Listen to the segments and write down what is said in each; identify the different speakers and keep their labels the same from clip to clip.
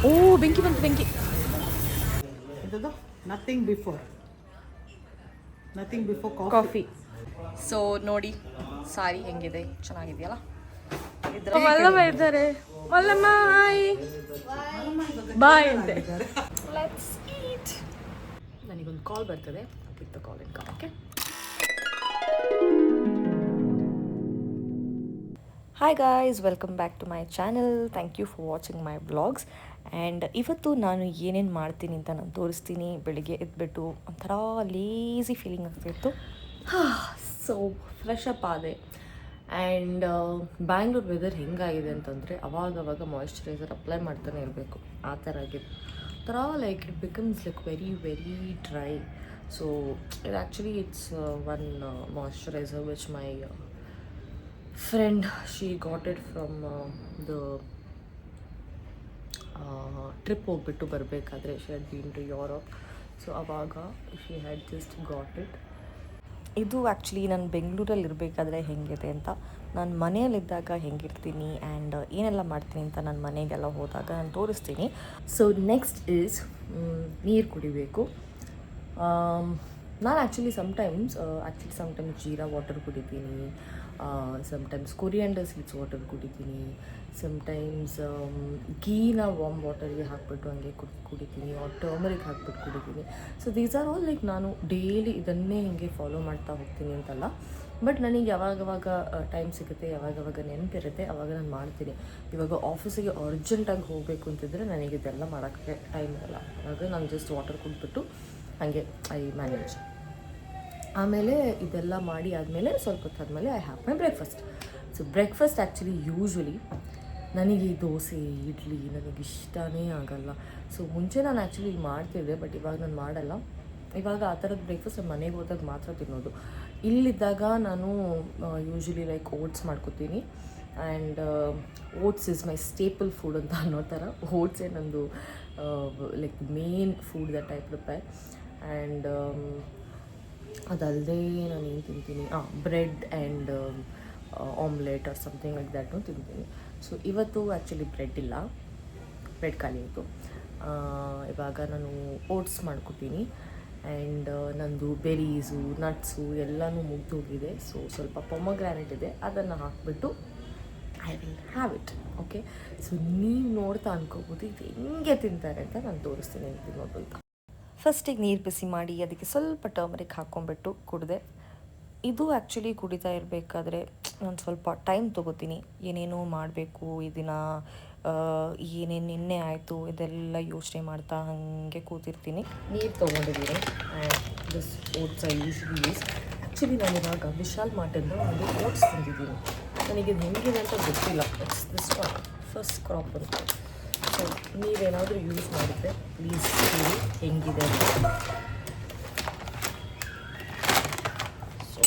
Speaker 1: ಓ ಬೆಂಕಿ ಬಂತು ಬೆಂಕಿ.
Speaker 2: ಇದು ನಥಿಂಗ್ ಬಿಫೋರ್
Speaker 1: ಕಾಫಿ. ಸೊ ನೋಡಿ ಸಾರಿ ಹೆಂಗಿದೆ, ಚೆನ್ನಾಗಿದೆಯಲ್ಲ. ಮಲ್ಲಮ್ಮ ಇದ್ದಾರೆ. ಮಲ್ಲಮ್ಮ ಹಾಯ್ ಬಾಯ್ ಅಂತೆ. Let's eat. ನನಗೊಂದು ಕಾಲ್ ಬರ್ತದೆ, pick the call in call. Okay. Hi guys, welcome back to my channel. Thank you for watching my vlogs. And ಇವತ್ತು ನಾನು ಏನೇನು ಮಾಡ್ತೀನಿ ಅಂತ ನಾನು ತೋರಿಸ್ತೀನಿ. ಬೆಳಿಗ್ಗೆ ಎದ್ಬಿಟ್ಟು ಒಂಥರ ಲೇಸಿ ಫೀಲಿಂಗ್ ಆಗ್ತಾಯಿತ್ತು. ಸೊ ಫ್ರೆಶ್ ಅಪ್ ಆದೆ. ಆ್ಯಂಡ್ ಬ್ಯಾಂಗ್ಳೂರ್ ವೆದರ್ ಹೆಂಗಾಗಿದೆ ಅಂತಂದರೆ ಅವಾಗವಾಗ ಮಾಯಿಶ್ಚರೈಸರ್ ಅಪ್ಲೈ ಮಾಡ್ತಾನೆ ಇರಬೇಕು. ಆ ಥರ ಆಗಿದೆ. ಥರ like it becomes like very very dry. So ಇದು actually it's one moisturiser which my friend, she got it from the trip ಹೋಗ್ಬಿಟ್ಟು ಬರಬೇಕಾದ್ರೆ she had been to Europe. So ಆವಾಗ she had just got it. ಇದು actually ನಾನು ಬೆಂಗಳೂರಲ್ಲಿ ಇರಬೇಕಾದ್ರೆ ಹೆಂಗಿದೆ ಅಂತ, ನಾನು ಮನೆಯಲ್ಲಿದ್ದಾಗ ಹೆಂಗಿರ್ತೀನಿ ಆ್ಯಂಡ್ ಏನೆಲ್ಲ ಮಾಡ್ತೀನಿ ಅಂತ ನಾನು ಮನೆಗೆಲ್ಲ ಹೋದಾಗ ನಾನು ತೋರಿಸ್ತೀನಿ. ಸೊ ನೆಕ್ಸ್ಟ್ ಈಸ್ ನೀರು ಕುಡಿಬೇಕು. ನಾನು ಆ್ಯಕ್ಚುಲಿ ಸಮ್ಟೈಮ್ಸ್ ಜೀರಾ ವಾಟರ್ ಕುಡಿತೀನಿ, ಸಮ್ಟೈಮ್ಸ್ ಕೊರಿಯಾಂಡರ್ ಸೀಡ್ಸ್ ವಾಟರ್ ಕುಡಿತೀನಿ, ಸಮ್ಟೈಮ್ಸ್ ಗೀನ ವಾರ್ಮ್ ವಾಟರ್ಗೆ ಹಾಕ್ಬಿಟ್ಟು ಹಂಗೆ ಕುಡಿತೀನಿ, ಟರ್ಮರಿಕ್ ಹಾಕ್ಬಿಟ್ಟು ಕುಡಿತೀನಿ. So these are all like ನಾನು ಡೈಲಿ ಇದನ್ನೇ ಹಿಂಗೆ ಫಾಲೋ ಮಾಡ್ತಾ ಹೋಗ್ತೀನಿ ಅಂತಲ್ಲ, ಬಟ್ ನನಗೆ ಯಾವಾಗವಾಗ ಟೈಮ್ ಸಿಗುತ್ತೆ, ಯಾವಾಗವಾಗ ನೆನಪಿರುತ್ತೆ, ಅವಾಗ ನಾನು ಮಾಡ್ತೀನಿ. ಇವಾಗ ಆಫೀಸಿಗೆ ಅರ್ಜೆಂಟಾಗಿ ಹೋಗಬೇಕು ಅಂತಿದ್ರೆ ನನಗೆ ಇದೆಲ್ಲ ಮಾಡೋಕ್ಕೆ ಟೈಮ್ ಇರಲ್ಲ. ಆವಾಗ ನಾನು ಜಸ್ಟ್ ವಾಟರ್ ಕುಡಿದ್ಬಿಟ್ಟು ಹಾಗೆ ಐ ಮ್ಯಾನೇಜ್. ಆಮೇಲೆ ಇದೆಲ್ಲ ಮಾಡಿ ಆದಮೇಲೆ ಸ್ವಲ್ಪ ಹೊತ್ತಾದಮೇಲೆ I have my breakfast. So breakfast actually usually ನನಗೆ ದೋಸೆ ಇಡ್ಲಿ ನನಗೆ ಇಷ್ಟನೇ ಆಗಲ್ಲ. ಸೊ ಮುಂಚೆ ನಾನು ಆ್ಯಕ್ಚುಲಿ ಮಾಡ್ತಿದ್ದೆ, ಬಟ್ ಇವಾಗ ನಾನು ಮಾಡಲ್ಲ. ಇವಾಗ ಆ ಥರದ ಬ್ರೇಕ್ಫಾಸ್ಟ್ ನಾನು ಮನೆಗೆ ಹೋದಾಗ ಮಾತ್ರ ತಿನ್ನೋದು. ಇಲ್ಲಿದ್ದಾಗ ನಾನು ಯೂಶ್ವಲಿ ಲೈಕ್ ಓಟ್ಸ್ ಮಾಡ್ಕೊತೀನಿ. And oats is my staple food ಅಂತ ಅನ್ನೋ ಥರ. ಓಟ್ಸೇ ನಂದು like main food that I prepare. And ಅದಲ್ಲದೆ ನಾನು ಏನು ತಿಂತೀನಿ, bread and omelette or something like that ತಿಂತೀನಿ. ಸೊ ಇವತ್ತು ಆ್ಯಕ್ಚುಲಿ ಬ್ರೆಡ್ ಇಲ್ಲ, ಬ್ರೆಡ್ ಖಾಲಿ ಆಯಿತು. ಇವಾಗ ನಾನು ಓಟ್ಸ್ ಮಾಡ್ಕೊತೀನಿ. ಆ್ಯಂಡ್ ನಂದು ಬೆರೀಸು ನಟ್ಸು ಎಲ್ಲನೂ ಮುಗ್ದೋಗಿದೆ. ಸೊ ಸ್ವಲ್ಪ ಪೊಮೊಗ್ರಾನೇಟ್ ಇದೆ, ಅದನ್ನು ಹಾಕಿಬಿಟ್ಟು I will have it. Okay. So ನೀವು ನೋಡ್ತಾ ಅನ್ಕೋಬೋದು ಇದು ಹೆಂಗೆ ತಿಂತಾರೆ ಅಂತ ನಾನು ತೋರಿಸ್ತೀನಿ ಹೆಂಗೆ ತಿನ್ನೋದು ಅಂತ. ಫಸ್ಟಿಗೆ ನೀರು ಬಿಸಿ ಮಾಡಿ ಅದಕ್ಕೆ ಸ್ವಲ್ಪ ಟರ್ಮರಿಕ್ ಹಾಕ್ಕೊಂಡ್ಬಿಟ್ಟು ಕುಡಿದೆ. ಇದು ಆ್ಯಕ್ಚುಲಿ ಕುಡಿತಾ ಇರಬೇಕಾದ್ರೆ ನಾನು ಸ್ವಲ್ಪ ಟೈಮ್ ತೊಗೋತೀನಿ. ಏನೇನೋ ಮಾಡಬೇಕು ಈ ದಿನ, ಏನೇನು ನಿನ್ನೆ ಆಯಿತು ಇದೆಲ್ಲ ಯೋಚನೆ ಮಾಡ್ತಾ ಹಾಗೆ ಕೂತಿರ್ತೀನಿ. ನೀರು ತೊಗೊಂಡಿದ್ದೀನಿ. And this oats I usually use. Actually ನಾನು ಇವಾಗ ವಿಶಾಲ್ ಮಾರ್ಟಿಂದ ಒಂದು ಓಟ್ಸ್ ತಿಂದಿದ್ದೀನಿ. ನನಗೆ ಹೆಂಗಿದೆ ಅಂತ ಗೊತ್ತಿಲ್ಲ. It's this one first crop ಅಂತ. ಸೊ ನೀವೇನಾದರೂ ಯೂಸ್ ಮಾಡಿದರೆ ಪ್ಲೀಸ್ ಹೇಳಿ ಹೆಂಗಿದೆ ಅಂತ. ಸೊ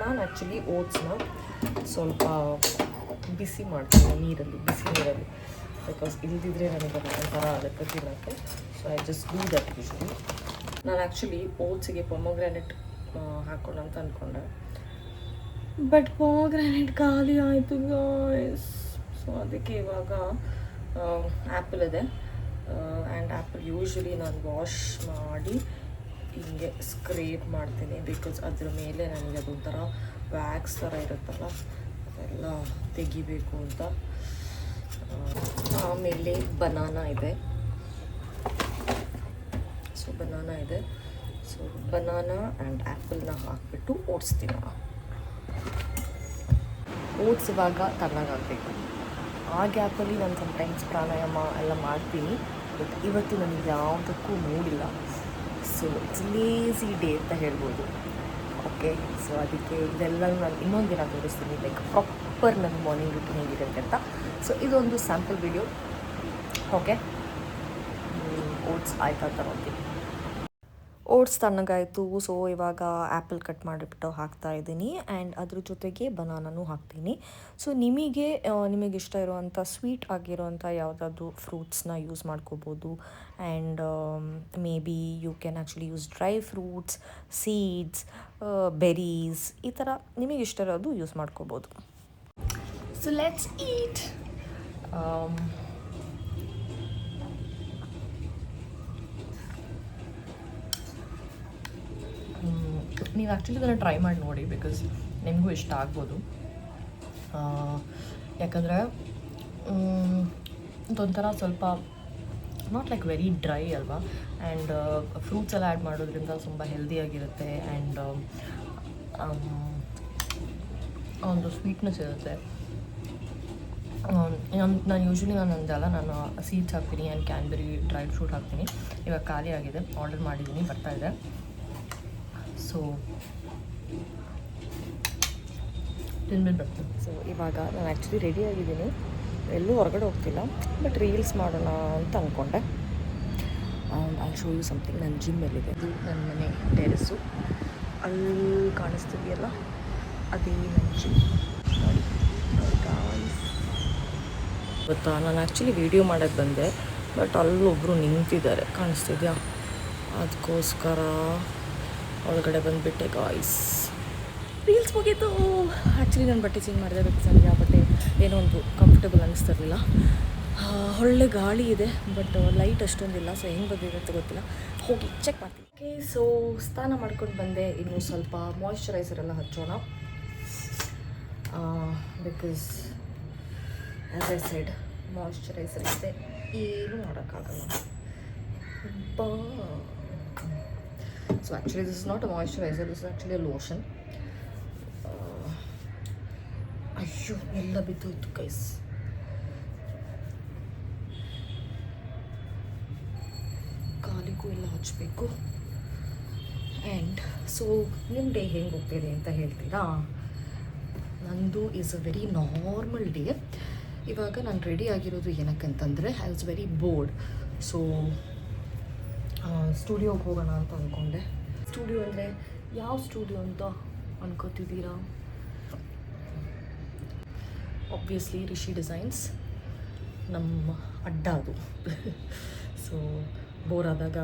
Speaker 1: ನಾನು ಆ್ಯಕ್ಚುಲಿ ಓಟ್ಸ್ನ ಸ್ವಲ್ಪ ಬಿಸಿ ಮಾಡ್ತೀನಿ ನೀರಲ್ಲಿ, ಬಿಸಿ ನೀರಲ್ಲಿ, ಬಿಕಾಸ್ ಇಲ್ದಿದ್ರೆ ನನಗೆ ಒಂಥರ ಆಗುತ್ತೆ ತಿನ್ನೋಕ್ಕೆ. So I just do that usually. ನಾನು ಆ್ಯಕ್ಚುಲಿ ಓಟ್ಸಿಗೆ ಪೊಮೊಗ್ರಾನೇಟ್ ಹಾಕೋಣ ಅಂತ ಅಂದ್ಕೊಂಡೆ, ಬಟ್ ಪೊಮೊಗ್ರಾನೇಟ್ ಖಾಲಿ ಆಯಿತು ಗಾಯ್ಸ್. ಸೊ ಅದಕ್ಕೆ ಇವಾಗ ಆ್ಯಪಲ್ ಇದೆ. ಆ್ಯಂಡ್ ಆ್ಯಪಲ್ ಯೂಶ್ವಲಿ ನಾನು ವಾಶ್ ಮಾಡಿ ಹಿಂಗೆ ಸ್ಕ್ರೇಪ್ ಮಾಡ್ತೀನಿ, ಬಿಕಾಸ್ ಅದ್ರ ಮೇಲೆ ನನಗೆ ಅದೊಂಥರ ವ್ಯಾಕ್ಸ್ ಥರ ಇರುತ್ತಲ್ಲ, ಅದೆಲ್ಲ ತೆಗಿಬೇಕು ಅಂತ. ಆಮೇಲೆ ಬನಾನಾ ಇದೆ. ಸೊ ಬನಾನಾ ಆ್ಯಂಡ್ ಆ್ಯಪಲ್ನ ಹಾಕಿಬಿಟ್ಟು ಓಡಿಸ್ತೀನಿ. ಓಟ್ಸ್ ಇವಾಗ ತಣ್ಣಗಾಗಬೇಕು. ಆ ಗ್ಯಾಪಲ್ಲಿ ನಾನು ಸಮ್ಟೈಮ್ಸ್ ಪ್ರಾಣಾಯಾಮ ಎಲ್ಲ ಮಾಡ್ತೀನಿ, ಬಟ್ ಇವತ್ತು ನನಗೆ ಯಾವುದಕ್ಕೂ ಮೂಡಿಲ್ಲ. ಸೊ ಇಟ್ಸ್ ಲೇಸಿ ಡೇ ಅಂತ ಹೇಳ್ಬೋದು. ಓಕೆ. ಸೊ ಅದಕ್ಕೆ ಇದೆಲ್ಲ ನಾನು ಇನ್ನೊಂದು ದಿನ ತೋರಿಸ್ತೀನಿ, ಲೈಕ್ ಪ್ರಾಪರ್ ನನ್ನ ಮಾರ್ನಿಂಗ್ ರೂಟೀನ್ ಹೇಗಿರುತ್ತೆ ಅಂತ. ಸೊ ಇದೊಂದು ಸ್ಯಾಂಪಲ್ ವಿಡಿಯೋ. ಓಕೆ. ಓಟ್ಸ್ ಆಯ್ತಾ ಅಂತ ನೋಡ್ತೀನಿ. ಓಟ್ಸ್ ತಣ್ಣಗಾಯಿತು. ಸೊ ಇವಾಗ ಆ್ಯಪಲ್ ಕಟ್ ಮಾಡಿಬಿಟ್ಟು ಹಾಕ್ತಾ ಇದ್ದೀನಿ. ಆ್ಯಂಡ್ ಅದ್ರ ಜೊತೆಗೆ ಬನಾನೂ ಹಾಕ್ತೀನಿ. ಸೊ ನಿಮಗೆ ಇಷ್ಟ ಇರೋವಂಥ ಸ್ವೀಟ್ ಆಗಿರೋವಂಥ ಯಾವುದಾದ್ರೂ ಫ್ರೂಟ್ಸ್ನ ಯೂಸ್ ಮಾಡ್ಕೋಬೋದು. And maybe you can actually use dry fruits, seeds, berries, ಈ ಥರ ನಿಮಗೆ ಇಷ್ಟ ಇರೋದು ಯೂಸ್ ಮಾಡ್ಕೋಬೋದು. So let's eat. ನೀವು ಆ್ಯಕ್ಚುಲಿ ಇದನ್ನು ಟ್ರೈ ಮಾಡಿ ನೋಡಿ, ಬಿಕಾಸ್ ನಿಮಗೂ ಇಷ್ಟ ಆಗ್ಬೋದು. ಯಾಕಂದರೆ ಇದೊಂಥರ ಸ್ವಲ್ಪ ನಾಟ್ ಲೈಕ್ ವೆರಿ ಡ್ರೈ ಅಲ್ವಾ, ಆ್ಯಂಡ್ ಫ್ರೂಟ್ಸ್ ಎಲ್ಲ ಆ್ಯಡ್ ಮಾಡೋದ್ರಿಂದ ತುಂಬ ಹೆಲ್ದಿಯಾಗಿರುತ್ತೆ, ಆ್ಯಂಡ್ ಒಂದು ಸ್ವೀಟ್ನೆಸ್ ಇರುತ್ತೆ. ನಾನು ಯೂಶ್ವಲಿ ನಂದೆಲ್ಲ ನಾನು ಸೀಡ್ಸ್ ಹಾಕ್ತೀನಿ ಆ್ಯಂಡ್ ಕ್ಯಾನ್ಬೆರಿ ಡ್ರೈಡ್ ಫ್ರೂಟ್ ಹಾಕ್ತೀನಿ. ಇವಾಗ ಖಾಲಿ ಆಗಿದೆ, ಆರ್ಡರ್ ಮಾಡಿದ್ದೀನಿ, ಬರ್ತಾಯಿದೆ. ಸೊ ತಿನ್ಬಿಟ್ಟು ಬರ್ತೀನಿ. ಸೊ ಇವಾಗ ನಾನು ಆ್ಯಕ್ಚುಲಿ ರೆಡಿ ಆಗಿದ್ದೀನಿ, ಎಲ್ಲೂ ಹೊರಗಡೆ ಹೋಗ್ತಿಲ್ಲ, ಬಟ್ ರೀಲ್ಸ್ ಮಾಡೋಣ ಅಂತ ಅಂದ್ಕೊಂಡೆ. And I show you something. ನನ್ನ ಜಿಮ್ಮಲ್ಲಿದೆ, ಇದು ನನ್ನ ಮನೆ ಟೆರೆಸ್ಸು, ಅಲ್ಲಿ ಕಾಣಿಸ್ತಿದೆಯಲ್ಲ ಅದೇ ನನ್ನ ಜಿಮ್. ನೋಡಿ ಗೊತ್ತಾ, ನಾನು ಆ್ಯಕ್ಚುಲಿ ವೀಡಿಯೋ ಮಾಡೋಕ್ಕೆ ಬಂದೆ, ಬಟ್ ಅಲ್ಲೊಬ್ಬರು ನಿಂತಿದ್ದಾರೆ, ಕಾಣಿಸ್ತಿದ್ಯಾ? ಅದಕ್ಕೋಸ್ಕರ ಒಳಗಡೆ ಬಂದುಬಿಟ್ಟೆ ಗಾಯ್ಸ್. ರೀಲ್ಸ್ ಮುಗೀತು. ಆ್ಯಕ್ಚುಲಿ ನಾನು ಬಟ್ಟೆ ಚೇಂಜ್ ಮಾಡಿದೆ, ಬಿಕಾಸ್ ನನಗೆ ಆ ಬಟ್ಟೆ ಏನೋ ಒಂದು ಕಂಫರ್ಟಬಲ್ ಅನ್ನಿಸ್ತಿರ್ಲಿಲ್ಲ. ಒಳ್ಳೆ ಗಾಳಿ ಇದೆ, ಬಟ್ ಲೈಟ್ ಅಷ್ಟೊಂದಿಲ್ಲ, ಸೊ ಹೆಂಗೆ ಬಂದಿರುತ್ತೆ ಗೊತ್ತಿಲ್ಲ. ಹೋಗಿ ಚೆಕ್ ಮಾಡ್ತೀನಿ. ಓಕೆ, ಸೊ ಸ್ನಾನ ಮಾಡ್ಕೊಂಡು ಬಂದೆ. ಇನ್ನು ಸ್ವಲ್ಪ ಮಾಯಿಶ್ಚರೈಸರ್ ಎಲ್ಲ ಹಚ್ಚೋಣ, because as I said moisturiser ಇದೆ, ಏನೂ ಮಾಡೋಕ್ಕಾಗಲ್ಲ. So actually this is not a moisturiser, this is actually a lotion. ಅಯ್ಯೋ ಎಲ್ಲ ಬಿದ್ದೋಯ್ತು ಗೈಸ್. ಕಾಲಿಗೂ ಎಲ್ಲ ಹಚ್ಚಬೇಕು. ಆ್ಯಂಡ್ ಸೊ ನಿಮ್ಮ ಡೇ ಹೆಂಗೆ ಹೋಗ್ತಿದೆ ಅಂತ ಹೇಳ್ತೀರಾ? ನಂದು is a very normal day. ಇವಾಗ ನಾನು ರೆಡಿ ಆಗಿರೋದು ಏನಕ್ಕಂತಂದರೆ I was very bored. So ಸ್ಟುಡಿಯೋಗೆ ಹೋಗೋಣ ಅಂತ ಅಂದ್ಕೊಂಡೆ. ಸ್ಟುಡಿಯೋ ಅಂದರೆ ಯಾವ ಸ್ಟುಡಿಯೋ ಅಂತ ಅನ್ಕೋತಿದ್ದೀರಾ? ಆಬ್ವಿಯಸ್ಲಿ ರಿಷಿ ಡಿಸೈನ್ಸ್, ನಮ್ಮ ಅಡ್ಡ ಅದು. ಸೊ ಬೋರ್ ಆದಾಗ,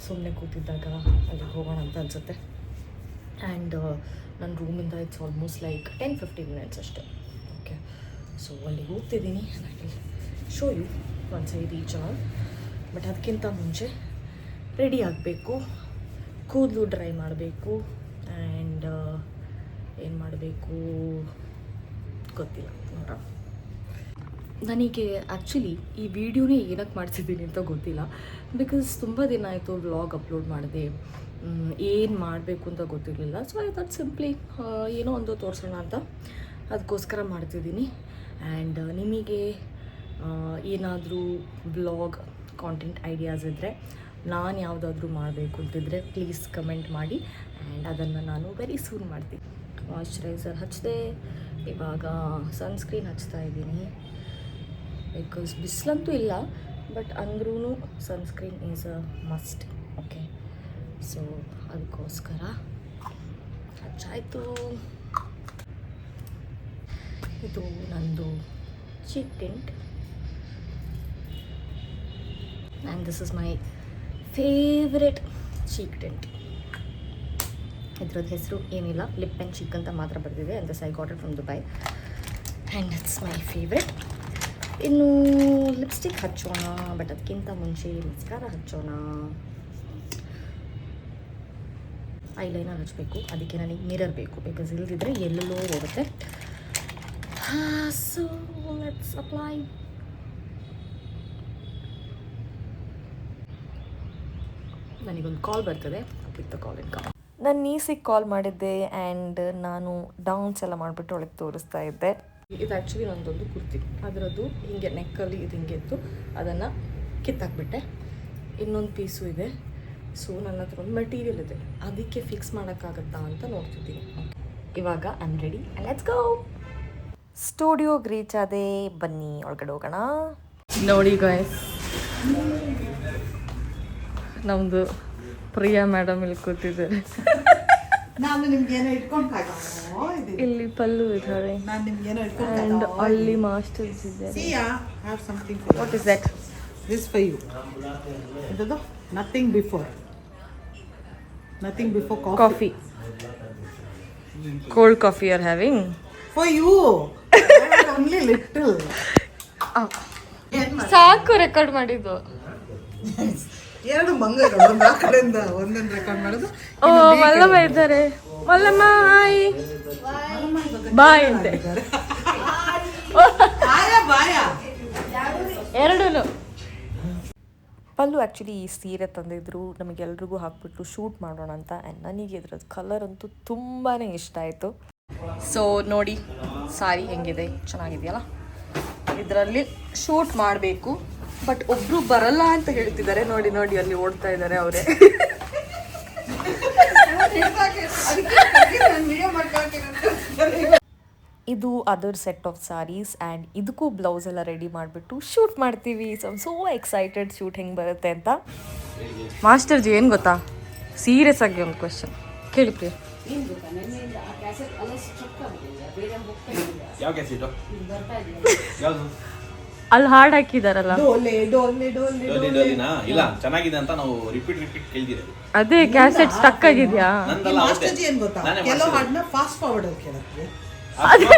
Speaker 1: ಸುಮ್ಮನೆ ಕೂತಿದ್ದಾಗ ಅಲ್ಲಿಗೆ ಹೋಗೋಣ ಅಂತ ಅನಿಸುತ್ತೆ. ಆ್ಯಂಡ್ ನನ್ನ ರೂಮಿಂದ ಇಟ್ಸ್ ಆಲ್ಮೋಸ್ಟ್ ಲೈಕ್ 10-15 ಮಿನಿಟ್ಸ್ ಅಷ್ಟೇ. ಓಕೆ, ಸೊ ಅಲ್ಲಿಗೆ ಹೋಗ್ತಿದ್ದೀನಿ. I will show you once I reach all. But ಅದಕ್ಕಿಂತ ಮುಂಚೆ ರೆಡಿ ಆಗಬೇಕು, ಕೂದಲು ಡ್ರೈ ಮಾಡಬೇಕು, ಆ್ಯಂಡ್ ಏನು ಮಾಡಬೇಕು ಗೊತ್ತಿಲ್ಲ, ನೋಡೋಣ. ನನಗೆ ಆ್ಯಕ್ಚುಲಿ ಈ ವಿಡಿಯೋನೇ ಏನಕ್ಕೆ ಮಾಡ್ತಿದ್ದೀನಿ ಅಂತ ಗೊತ್ತಿಲ್ಲ, ಬಿಕಾಸ್ ತುಂಬ ದಿನ ಆಯಿತು ವ್ಲಾಗ್ ಅಪ್ಲೋಡ್ ಮಾಡಿದೆ, ಏನು ಮಾಡಬೇಕು ಅಂತ ಗೊತ್ತಿರಲಿಲ್ಲ. ಸೊ ಐ ಥಾಟ್ ಸಿಂಪ್ಲಿ ಏನೋ ಒಂದು ತೋರಿಸೋಣ ಅಂತ ಅದಕ್ಕೋಸ್ಕರ ಮಾಡ್ತಿದ್ದೀನಿ. ಆ್ಯಂಡ್ ನಿಮಗೆ ಏನಾದರೂ ವ್ಲಾಗ್ ಕಾಂಟೆಂಟ್ ಐಡಿಯಾಸ್ ಇದ್ದರೆ, ನಾನು ಯಾವುದಾದ್ರೂ ಮಾಡಬೇಕು ಅಂತಿದ್ರೆ ಪ್ಲೀಸ್ ಕಮೆಂಟ್ ಮಾಡಿ, ಆ್ಯಂಡ್ ಅದನ್ನು ನಾನು ವೆರಿ ಸೂನ್ ಮಾಡ್ತೀನಿ. ಮಾಯಿಶ್ಚರೈಸರ್ ಹಚ್ಚಿದೆ, ಇವಾಗ ಸನ್ಸ್ಕ್ರೀನ್ ಹಚ್ತಾ ಇದ್ದೀನಿ, ಬಿಕಾಸ್ ಬಿಸಿಲಂತೂ ಇಲ್ಲ, ಬಟ್ ಅಂದ್ರೂ sunscreen is a must. Okay, so ಅದಕ್ಕೋಸ್ಕರ ಹಚ್ಚಾಯಿತು. ಇದು ನಂದು cheek tint, and this is my favourite cheek tint. ಇದ್ರದ್ದು ಹೆಸರು ಏನಿಲ್ಲ, ಲಿಪ್ ಆ್ಯಂಡ್ ಚೀಕ್ ಅಂತ ಮಾತ್ರ ಬರೆದಿದೆ, and this I got it from Dubai, and it's my favourite. ಇನ್ನು ಲಿಪ್ಸ್ಟಿಕ್ ಹಚ್ಚೋಣ, ಬಟ್ ಅದಕ್ಕಿಂತ ಮುಂಚೆ ಮಸ್ಕಾರ ಹಚ್ಚೋಣ. ಐಲೈನರ್ ಹಚ್ಚಬೇಕು, ಅದಕ್ಕೆ ನನಗೆ ಮಿರರ್ ಬೇಕು, ಬಿಕಾಸ್ ಇಲ್ಲದಿದ್ದರೆ ಎಲ್ಲೆಲ್ಲೋ ಹೋಗುತ್ತೆ. So let's apply. ನನಗೊಂದು ಕಾಲ್ ಬರ್ತದೆ, ವಿತ್ ಕಾಲ್ ಇನ್ ಕಾಲ್. ನನ್ನ ನೀಸಿಗೆ ಕಾಲ್ ಮಾಡಿದ್ದೆ, ಆ್ಯಂಡ್ ನಾನು ಡಾನ್ಸ್ ಎಲ್ಲ ಮಾಡಿಬಿಟ್ಟು ಒಳಗೆ ತೋರಿಸ್ತಾ ಇದ್ದೆ. ಇದು ಆ್ಯಕ್ಚುಲಿ ನಂದೊಂದು ಕುರ್ತಿ, ಅದರದ್ದು ಹಿಂಗೆ ನೆಕ್ಕಲ್ಲಿ ಇದು ಹಿಂಗೆ ಇತ್ತು, ಅದನ್ನು ಕಿತ್ತಾಕ್ಬಿಟ್ಟೆ. ಇನ್ನೊಂದು ಪೀಸು ಇದೆ. ಸೊ ನನ್ನ ಹತ್ರ ಒಂದು ಮೆಟೀರಿಯಲ್ ಇದೆ, ಅದಕ್ಕೆ ಫಿಕ್ಸ್ ಮಾಡೋಕ್ಕಾಗತ್ತಾ ಅಂತ ನೋಡ್ತಿದ್ದೀನಿ. ಇವಾಗ I am ready, let's go. ಸ್ಟುಡಿಯೋಗೆ ರೀಚ್ ಆದೆ, ಬನ್ನಿ ಒಳಗಡೆ ಹೋಗೋಣ. ನೋಡಿ ಗಾಯ್ಸ್, ನಮ್ಮದು ಪ್ರಿಯಾ ಮೇಡಮ್ ಇಲ್ಲಿ ಕೂತಿದ್ದಾರೆ.
Speaker 2: ನಾನು ನಿಮ್ಗೇನೋ ಇಟ್ಕೊಂಡು
Speaker 1: ಇಲ್ಲಿ ಪಲ್ಲು ಇದ್ದಾರೆ,
Speaker 2: ನಾನು ನಿಮ್ಗೇನೋ
Speaker 1: ಆ್ಯಂಡ್ ಅಲ್ಲಿ ಮಾಸ್ಟರ್ಸ್ ಇದ್ದಾರೆ.
Speaker 2: Have something.
Speaker 1: What is that?
Speaker 2: This for you. ಇದು nothing before coffee.
Speaker 1: Cold coffee you are having?
Speaker 2: For you. Only little.
Speaker 1: ಸಾಕು ರೆಕಾರ್ಡ್ ಮಾಡಿದ್ದು.
Speaker 2: ಎರಡು ಮಂಗಗಳು ಒಂದು ಆ ಕಡೆಯಿಂದ ಒಂದೊಂದು ರೆಕಾರ್ಡ್ ಮಾಡೋದು.
Speaker 1: ಓ ಮಲ್ಲಮ್ಮ ಇದ್ದಾರೆ. ಮಲ್ಲಮ್ಮ ಹಾಯ್ ಬಾಯ್ ಅಂತೆ.
Speaker 2: ಬಾಯ
Speaker 1: ಎರಡೂ. ಪಲ್ಲು ಆ್ಯಕ್ಚುಲಿ ಈ ಸೀರೆ ತಂದಿದ್ರು ನಮಗೆಲ್ರಿಗೂ ಹಾಕ್ಬಿಟ್ಟು ಶೂಟ್ ಮಾಡೋಣ ಅಂತ. ಆ್ಯಂಡ್ ನನಗೆ ಇದ್ರದ್ದು ಕಲರ್ ಅಂತೂ ತುಂಬಾ ಇಷ್ಟ ಆಯಿತು. ಸೊ ನೋಡಿ ಸಾರಿ ಹೆಂಗಿದೆ, ಚೆನ್ನಾಗಿದೆಯಲ್ಲ. ಇದರಲ್ಲಿ ಶೂಟ್ ಮಾಡಬೇಕು, ಬಟ್ ಒಬ್ಬರು ಬರಲ್ಲ ಅಂತ ಹೇಳ್ತಿದ್ದಾರೆ. ನೋಡಿ ನೋಡಿ ಅಲ್ಲಿ ಓಡ್ತಾ ಇದ್ದಾರೆ ಅವರೇ. ಇದು other set of saris and ಇದಕ್ಕೂ ಬ್ಲೌಸ್ ಎಲ್ಲ ರೆಡಿ ಮಾಡಿಬಿಟ್ಟು ಶೂಟ್ ಮಾಡ್ತೀವಿ. ಸೊ ಸೋ ಎಕ್ಸೈಟೆಡ್ ಶೂಟ್ ಹೆಂಗೆ ಬರುತ್ತೆ ಅಂತ. ಮಾಸ್ಟರ್ ಜಿ ಏನು ಗೊತ್ತಾ, ಸೀರಿಯಸ್ ಆಗಿ ಒಂದು ಕ್ವೆಶನ್ ಕೇಳಿ ಪ್ರಿಯ. ಅಲ್ಲಿ ಹಾಡ್ ಹಾಕಿದಾರಲ್ಲ,
Speaker 3: ಇಲ್ಲ ಚೆನ್ನಾಗಿದೆ ಅಂತ ನಾವು ರಿಪೀಟ್ ಕೇಳ್ತೀವಿ.
Speaker 1: ಅದೇ ಕ್ಯಾಸೆಟ್ ಸ್ಟಕ್ ಆಗಿದ್ಯಾ?
Speaker 2: ಮಾಸ್ಟರ್ ಜಿ ಏನ್ ಗೊತ್ತಾ, ಕೆಲವು ಹಾಡನ್ನ ಫಾಸ್ಟ್ ಫಾರ್ವರ್ಡ್ ಅಲ್ಲಿ ಕೇಳುತ್ತೆ,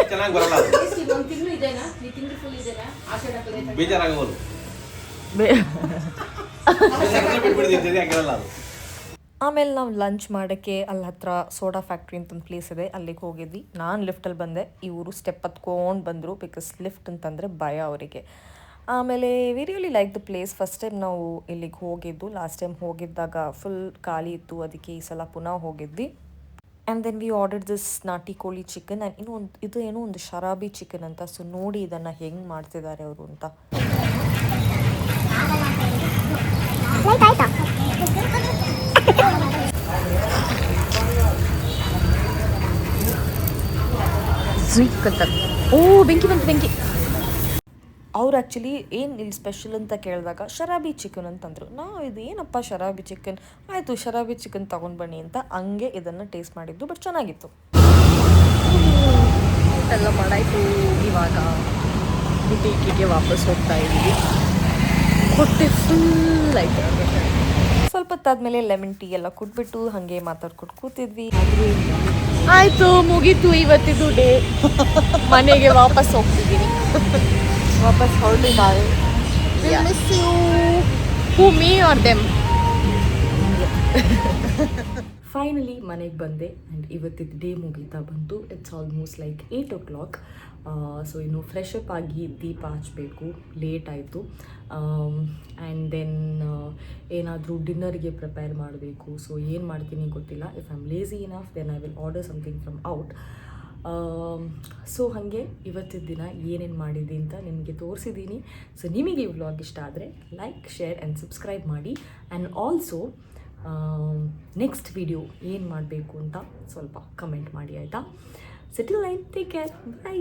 Speaker 3: ಚೆನ್ನಾಗಿ ಬರಲ್ಲ ಅದು. ಬೇಜಾರಾಗಬಹುದು.
Speaker 1: ಆಮೇಲೆ ನಾವು ಲಂಚ್ ಮಾಡೋಕ್ಕೆ ಅಲ್ಲಿ ಹತ್ರ ಸೋಡಾ ಫ್ಯಾಕ್ಟ್ರಿ ಅಂತ ಒಂದು ಪ್ಲೇಸ್ ಇದೆ, ಅಲ್ಲಿಗೆ ಹೋಗಿದ್ವಿ. ನಾನು ಲಿಫ್ಟಲ್ಲಿ ಬಂದೆ, ಇವರು ಸ್ಟೆಪ್ ಹತ್ಕೊಂಡು ಬಂದರು, ಬಿಕಾಸ್ ಲಿಫ್ಟ್ ಅಂತಂದರೆ ಭಯ ಅವರಿಗೆ. ಆಮೇಲೆ we really like the place. First time ನಾವು ಇಲ್ಲಿಗೆ ಹೋಗಿದ್ದು, ಲಾಸ್ಟ್ ಟೈಮ್ ಹೋಗಿದ್ದಾಗ ಫುಲ್ ಖಾಲಿ ಇತ್ತು, ಅದಕ್ಕೆ ಈ ಸಲ ಪುನಃ ಹೋಗಿದ್ವಿ. And then we order this ನಾಟಿ ಕೋಳಿ ಚಿಕನ್ ಆ್ಯಂಡ್ ಇದು ಏನೋ ಒಂದು ಶರಾಬಿ ಚಿಕನ್ ಅಂತ. ಸೊ ನೋಡಿ ಇದನ್ನು ಹೆಂಗೆ ಮಾಡ್ತಿದ್ದಾರೆ ಅವರು ಅಂತ. ಅಂತ ಓ ಬೆಂಕಿ ಬಂತು ಬೆಂಕಿ. ಅವ್ರು ಆ್ಯಕ್ಚುಲಿ ಏನು ಇಲ್ಲಿ ಸ್ಪೆಷಲ್ ಅಂತ ಕೇಳಿದಾಗ ಶರಾಬಿ ಚಿಕನ್ ಅಂತಂದರು. ನಾವು ಇದು ಏನಪ್ಪ ಶರಾಬಿ ಚಿಕನ್, ಆಯಿತು ಶರಾಬಿ ಚಿಕನ್ ತೊಗೊಂಡು ಬನ್ನಿ ಅಂತ ಹಂಗೆ ಇದನ್ನು ಟೇಸ್ಟ್ ಮಾಡಿದ್ದು. ಬಟ್ ಚೆನ್ನಾಗಿತ್ತು. ಎಲ್ಲ ಮಾಡಾಯಿತು. ಇವಾಗ ಬುಟೀಕಿಗೆ ವಾಪಸ್ ಹೋಗ್ತಾ ಇದ್ದೀವಿ. ಹೊಟ್ಟೆ ಫುಲ್ ಆಯಿತು. ಸ್ವಲ್ಪ ಹೊತ್ತಾದ್ಮೇಲೆ ಲೆಮನ್ ಟೀ ಎಲ್ಲ ಕುಟ್ಬಿಟ್ಟು ಹಾಗೆ ಮಾತಾಡ್ಕೊಂಡು ಕೂತಿದ್ವಿ. ಆಯಿತು, ಮುಗೀತು ಇವತ್ತಿದ್ದು ಡೇ. ಮನೆಗೆ ವಾಪಸ್ ಹೋಗ್ತಿದ್ದೀನಿ. ವಾಪಸ್ ಹೊರಟಿದ್ದಾರೆ. Miss you. Who me are them? Finally ಮನೆಗೆ ಬಂದೆ ಆ್ಯಂಡ್ ಇವತ್ತಿದ್ದು ಡೇ ಮುಗೀತಾ ಬಂತು. It's almost like 8 o'clock. So ಇನ್ನು ಫ್ರೆಶ್ ಅಪ್ ಆಗಿ ದೀಪ ಹಚ್ಚಬೇಕು, ಲೇಟ್ ಆಯಿತು. ಆ್ಯಂಡ್ ದೆನ್ ಏನಾದರೂ ಡಿನ್ನರ್ಗೆ ಪ್ರಿಪೇರ್ ಮಾಡಬೇಕು. ಸೊ ಏನು ಮಾಡ್ತೀನಿ ಗೊತ್ತಿಲ್ಲ. If I am lazy enough then I will order something from out. So ಹಾಗೆ ಇವತ್ತಿನ ದಿನ ಏನೇನು ಮಾಡಿದ್ದೀನಿ ಅಂತ ನಿಮಗೆ ತೋರಿಸಿದ್ದೀನಿ. ಸೊ ನಿಮಗೆ ಈ ವ್ಲಾಗ್ ಇಷ್ಟ ಆದರೆ ಲೈಕ್, ಶೇರ್ ಆ್ಯಂಡ್ ಸಬ್ಸ್ಕ್ರೈಬ್ ಮಾಡಿ. ಆ್ಯಂಡ್ ಆಲ್ಸೋ ನೆಕ್ಸ್ಟ್ ವಿಡಿಯೋ ಏನು ಮಾಡಬೇಕು ಅಂತ ಸ್ವಲ್ಪ ಕಮೆಂಟ್ ಮಾಡಿ, ಆಯಿತಾ? Settle line, take care, by.